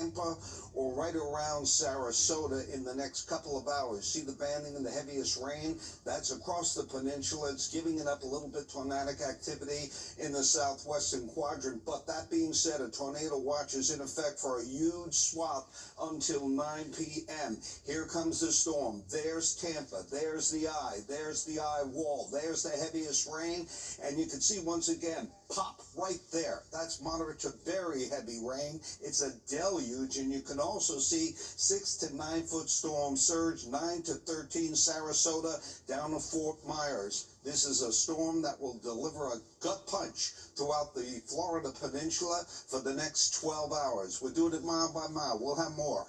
Tampa or right around Sarasota in the next couple of hours. See the banding and the heaviest rain? That's across the peninsula. It's giving it up a little bit tornadic activity in the southwestern quadrant. But that being said, a tornado watch is in effect for a huge swath until 9 p.m. Here comes the storm. There's Tampa. There's the eye. There's the eye wall. There's the heaviest rain. And you can see once again, pop right there. That's moderate to very heavy rain. It's a deluge, and you can also see 6 to 9 foot storm surge, 9 to 13 Sarasota down to Fort Myers. This is a storm that will deliver a gut punch throughout the Florida peninsula for the next 12 hours. We're doing it mile by mile. We'll have more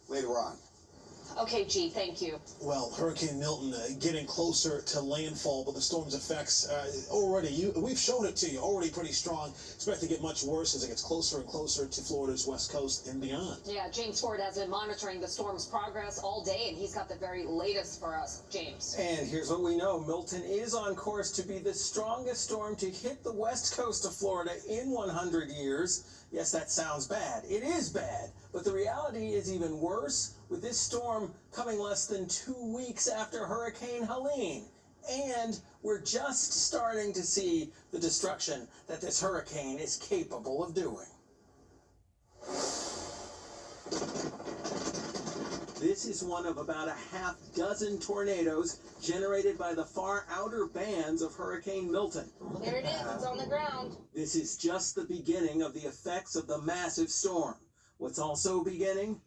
later on. Okay, G, thank you. Well, Hurricane Milton getting closer to landfall, but the storm's effects we've shown it to you, already pretty strong. Expect to get much worse as it gets closer and closer to Florida's west coast and beyond. Yeah, James Ford has been monitoring the storm's progress all day, and he's got the very latest for us. James. And here's what we know. Milton is on course to be the strongest storm to hit the west coast of Florida in 100 years. Yes, that sounds bad. It is bad, but the reality is even worse, with this storm coming less than 2 weeks after Hurricane Helene. And we're just starting to see the destruction that this hurricane is capable of doing. This is one of about a half dozen tornadoes generated by the far outer bands of Hurricane Milton. There it is. It's on the ground. This is just the beginning of the effects of the massive storm. What's also beginning?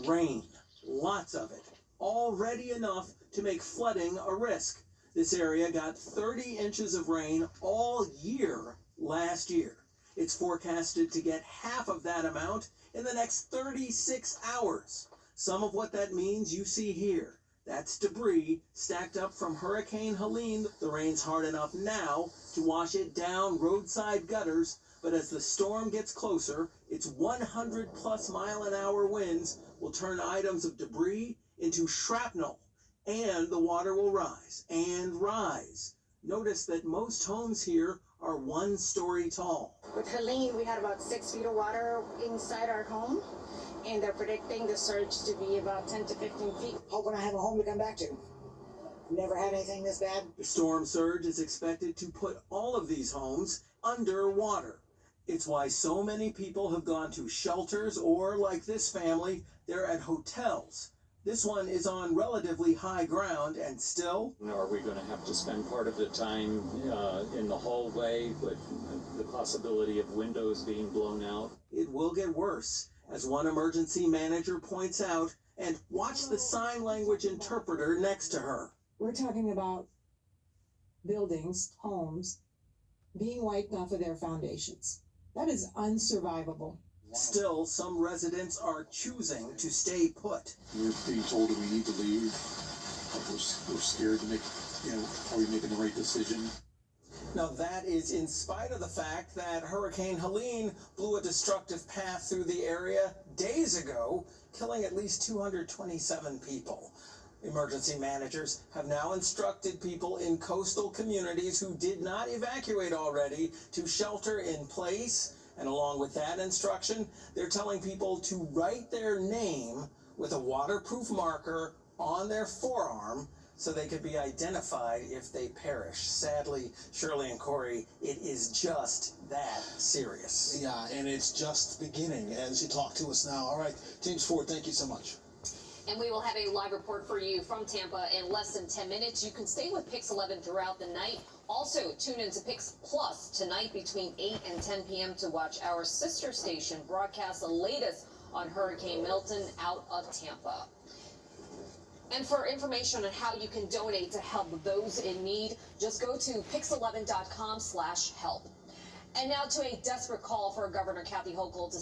Rain. Lots of it. Already enough to make flooding a risk. This area got 30 inches of rain all year last year. It's forecasted to get half of that amount in the next 36 hours. Some of what that means you see here. That's debris stacked up from Hurricane Helene. The rain's hard enough now to wash it down roadside gutters, but as the storm gets closer, its 100+ mile-an-hour winds will turn items of debris into shrapnel, and the water will rise and rise. Notice that most homes here are 1 story tall. With Helene, we had about 6 feet of water inside our home, and they're predicting the surge to be about 10 to 15 feet. Hoping I have a home to come back to. Never had anything this bad. The storm surge is expected to put all of these homes underwater. It's why so many people have gone to shelters, or like this family, they're at hotels. This one is on relatively high ground, and still... Are we going to have to spend part of the time in the hallway with the possibility of windows being blown out? It will get worse, as one emergency manager points out, and watch the sign language interpreter next to her. We're talking about buildings, homes, being wiped off of their foundations. That is unsurvivable. Still, some residents are choosing to stay put. We're being told that we need to leave. We're scared to make, are we making the right decision? Now that is in spite of the fact that Hurricane Helene blew a destructive path through the area days ago, killing at least 227 people. Emergency managers have now instructed people in coastal communities who did not evacuate already to shelter in place. And along with that instruction, they're telling people to write their name with a waterproof marker on their forearm so they could be identified if they perish. Sadly, Shirley and Corey, it is just that serious. Yeah, and it's just beginning as you talk to us now. All right, James Ford, thank you so much. And we will have a live report for you from Tampa in less than 10 minutes. You can stay with Pix 11 throughout the night. Also, tune into Pix Plus tonight between 8 and 10 p.m. to watch our sister station broadcast the latest on Hurricane Milton out of Tampa. And for information on how you can donate to help those in need, just go to pix11.com/help. And now to a desperate call for Governor Kathy Hochul to